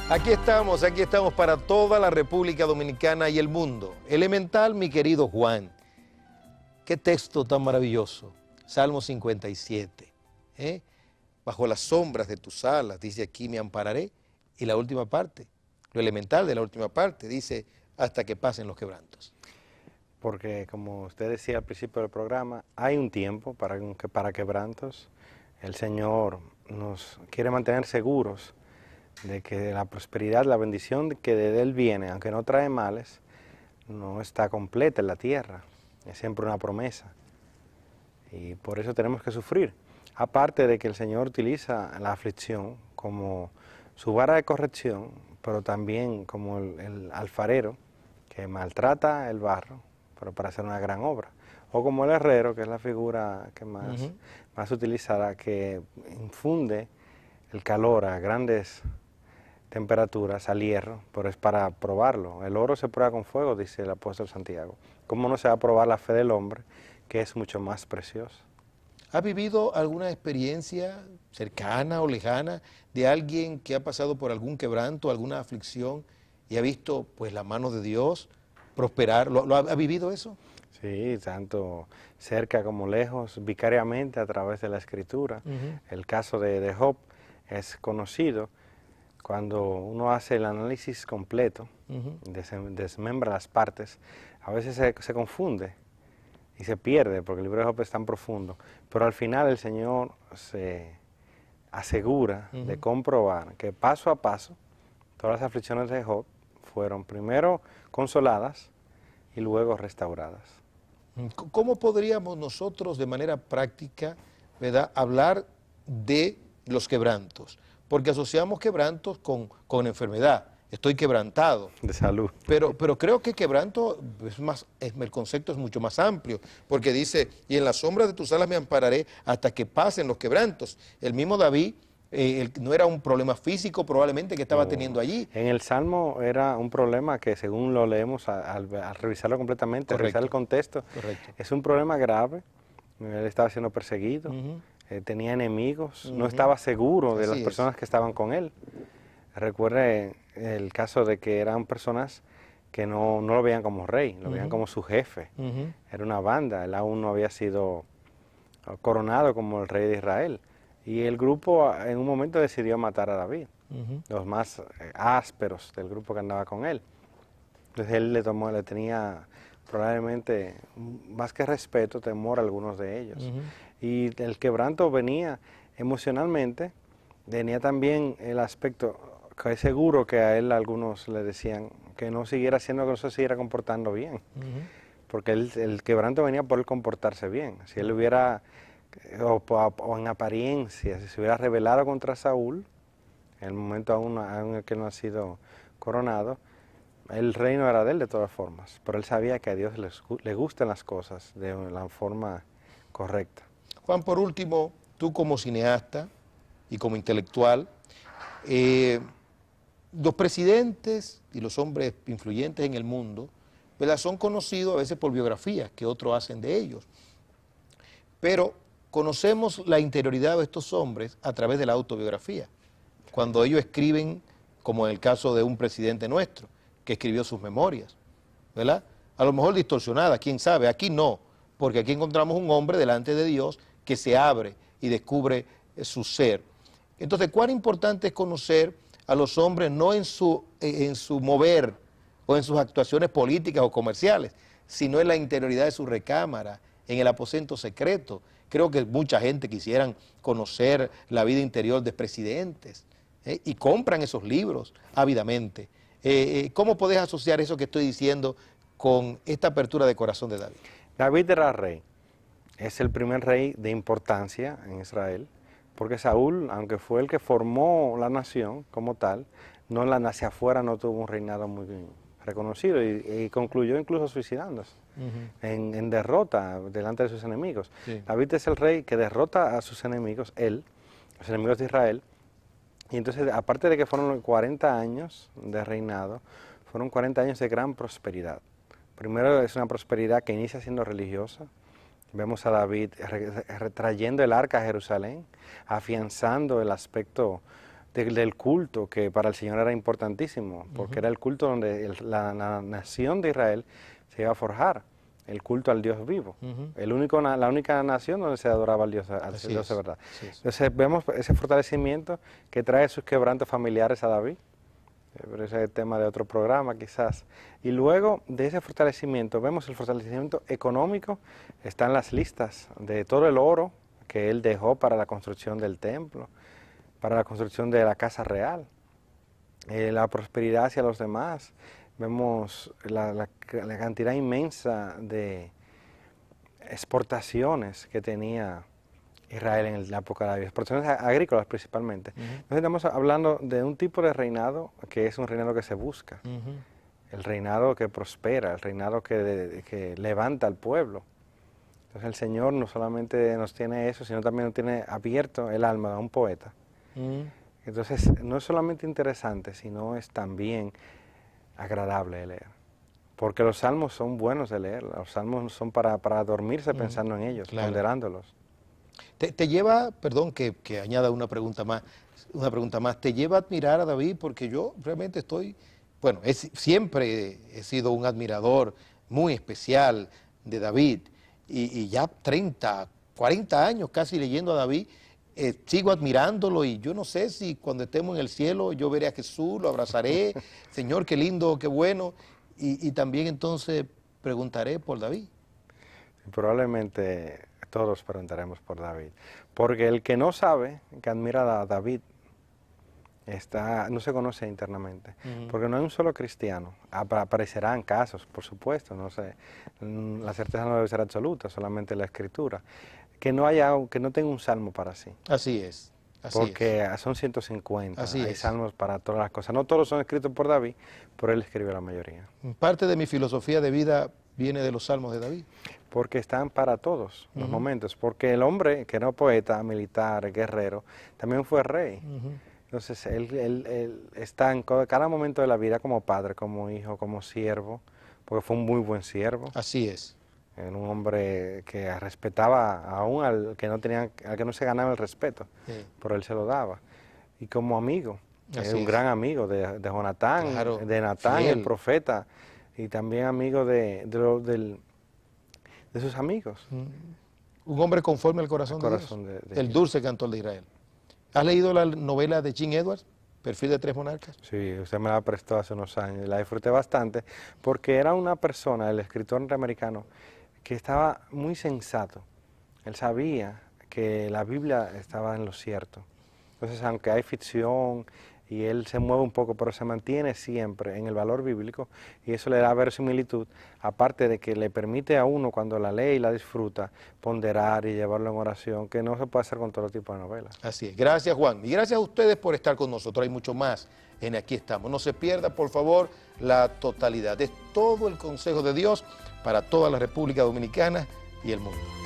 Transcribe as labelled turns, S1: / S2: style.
S1: Aquí estamos para toda la República Dominicana y el mundo. Elemental, mi querido Juan. Qué texto tan maravilloso. Salmo 57. Bajo las sombras de tus alas, dice aquí, me ampararé. Y la última parte, lo elemental de la última parte, dice, hasta que pasen los quebrantos.
S2: Porque, como usted decía al principio del programa, hay un tiempo para quebrantos. El Señor nos quiere mantener seguros de que la prosperidad, la bendición que de Él viene, aunque no trae males, no está completa en la tierra. Es siempre una promesa. Y por eso tenemos que sufrir. Aparte de que el Señor utiliza la aflicción como su vara de corrección, pero también como el alfarero que maltrata el barro, pero para hacer una gran obra. O como el herrero, que es la figura que más utilizada, que infunde el calor a grandes temperaturas al hierro, pero es para probarlo. El oro se prueba con fuego, dice el apóstol Santiago. ¿Cómo no se va a probar la fe del hombre, que es mucho más preciosa?
S1: ¿Ha vivido alguna experiencia cercana o lejana de alguien que ha pasado por algún quebranto, alguna aflicción y ha visto pues la mano de Dios prosperar? ¿Ha vivido eso?
S2: Sí, tanto cerca como lejos, vicariamente a través de la Escritura. El caso de Job es conocido. Cuando uno hace el análisis completo, desmembra las partes, a veces se confunde y se pierde porque el libro de Job es tan profundo. Pero al final el Señor se asegura de comprobar que paso a paso todas las aflicciones de Job fueron primero consoladas y luego restauradas.
S1: ¿Cómo podríamos nosotros de manera práctica, ¿verdad?, hablar de los quebrantos? Porque asociamos quebrantos con enfermedad. Estoy quebrantado.
S2: De salud.
S1: Pero creo que quebranto el concepto es mucho más amplio, porque dice, y en la sombra de tus alas me ampararé hasta que pasen los quebrantos. El mismo David, no era un problema físico probablemente que estaba teniendo allí.
S2: En el Salmo era un problema que, según lo leemos al revisarlo completamente, al revisar el contexto, es un problema grave. Él estaba siendo perseguido. Tenía enemigos, no estaba seguro de las personas que estaban con él. Recuerde el caso de que eran personas que no lo veían como rey, lo veían como su jefe. Era una banda, él aún no había sido coronado como el rey de Israel. Y el grupo en un momento decidió matar a David, los más ásperos del grupo que andaba con él. Entonces él le tenía probablemente más que respeto, temor a algunos de ellos. Y el quebranto venía emocionalmente, venía también el aspecto, que es seguro que a él algunos le decían que no siguiera haciendo, que no se siguiera comportando bien, porque el quebranto venía por él comportarse bien. Si él hubiera, o en apariencia, si se hubiera rebelado contra Saúl, en el momento aún en el que no ha sido coronado, el reino era de él de todas formas, pero él sabía que a Dios le gustan las cosas de la forma correcta.
S1: Juan, por último, tú como cineasta y como intelectual, los presidentes y los hombres influyentes en el mundo, ¿verdad?, son conocidos a veces por biografías que otros hacen de ellos, pero conocemos la interioridad de estos hombres a través de la autobiografía, cuando ellos escriben, como en el caso de un presidente nuestro, que escribió sus memorias, ¿verdad? A lo mejor distorsionada, quién sabe, aquí no, porque aquí encontramos un hombre delante de Dios que se abre y descubre su ser. Entonces, cuán importante es conocer a los hombres no en su mover o en sus actuaciones políticas o comerciales, sino en la interioridad de su recámara, en el aposento secreto. Creo que mucha gente quisieran conocer la vida interior de presidentes y compran esos libros ávidamente. ¿Cómo podés asociar eso que estoy diciendo con esta apertura de corazón de David?
S2: David era rey, es el primer rey de importancia en Israel, porque Saúl, aunque fue el que formó la nación como tal, hacia afuera no tuvo un reinado muy reconocido y concluyó incluso suicidándose en derrota delante de sus enemigos. David es el rey que derrota a sus enemigos, los enemigos de Israel. Y entonces, aparte de que fueron 40 años de reinado, fueron 40 años de gran prosperidad. Primero es una prosperidad que inicia siendo religiosa. Vemos a David trayendo el arca a Jerusalén, afianzando el aspecto del culto, que para el Señor era importantísimo, porque era el culto donde la nación de Israel se iba a forjar, el culto al Dios vivo, la única nación donde se adoraba al Dios de verdad. Entonces vemos ese fortalecimiento que trae sus quebrantos familiares a David, pero ese es el tema de otro programa quizás. Y luego de ese fortalecimiento, vemos el fortalecimiento económico, están las listas de todo el oro que él dejó para la construcción del templo, para la construcción de la casa real, la prosperidad hacia los demás. Vemos la cantidad inmensa de exportaciones que tenía Israel en la época de David, exportaciones agrícolas principalmente. Entonces estamos hablando de un tipo de reinado que es un reinado que se busca, el reinado que prospera, el reinado que levanta al pueblo. Entonces el Señor no solamente nos tiene eso, sino también nos tiene abierto el alma a un poeta. Entonces no es solamente interesante, sino es también agradable de leer. Porque los salmos son buenos de leer, los salmos son para dormirse pensando en ellos, ponderándolos.
S1: Te lleva, perdón que añada una pregunta más, te lleva a admirar a David, porque yo realmente siempre he sido un admirador muy especial de David, y ya 30, 40 años casi leyendo a David, sigo admirándolo, y yo no sé si cuando estemos en el cielo yo veré a Jesús, lo abrazaré, Señor, qué lindo, qué bueno, y también entonces preguntaré por David.
S2: Probablemente todos preguntaremos por David, porque el que no sabe, que admira a David, no se conoce internamente, porque no hay un solo cristiano. Aparecerán casos, por supuesto, no sé, la certeza no debe ser absoluta, solamente la Escritura, que no tenga un salmo para sí.
S1: Así es.
S2: Porque son 150, hay salmos para todas las cosas. No todos son escritos por David, pero él escribió la mayoría.
S1: Parte de mi filosofía de vida viene de los salmos de David.
S2: Porque están para todos los momentos, porque el hombre que era poeta, militar, guerrero, también fue rey. Entonces él está en cada momento de la vida como padre, como hijo, como siervo, porque fue un muy buen siervo.
S1: Así es.
S2: Era un hombre que respetaba aún al que no se ganaba el respeto, pero él se lo daba. Y como amigo, es un gran amigo de Jonatán, de Natán, el profeta, y también amigo de sus amigos.
S1: Un hombre conforme al corazón de Dios, el dulce cantor de Israel. ¿Has leído la novela de Jim Edwards, Perfil de 3 monarcas?
S2: Sí, usted me la prestó hace unos años y la disfruté bastante, porque era una persona, el escritor norteamericano, que estaba muy sensato. Él sabía que la Biblia estaba en lo cierto. Entonces, aunque hay ficción y él se mueve un poco, pero se mantiene siempre en el valor bíblico, y eso le da verosimilitud, aparte de que le permite a uno, cuando la lee y la disfruta, ponderar y llevarlo en oración, que no se puede hacer con todo tipo de novelas.
S1: Así es. Gracias, Juan. Y gracias a ustedes por estar con nosotros. Hay mucho más en Aquí Estamos. No se pierda, por favor, la totalidad. Es todo el consejo de Dios para toda la República Dominicana y el mundo.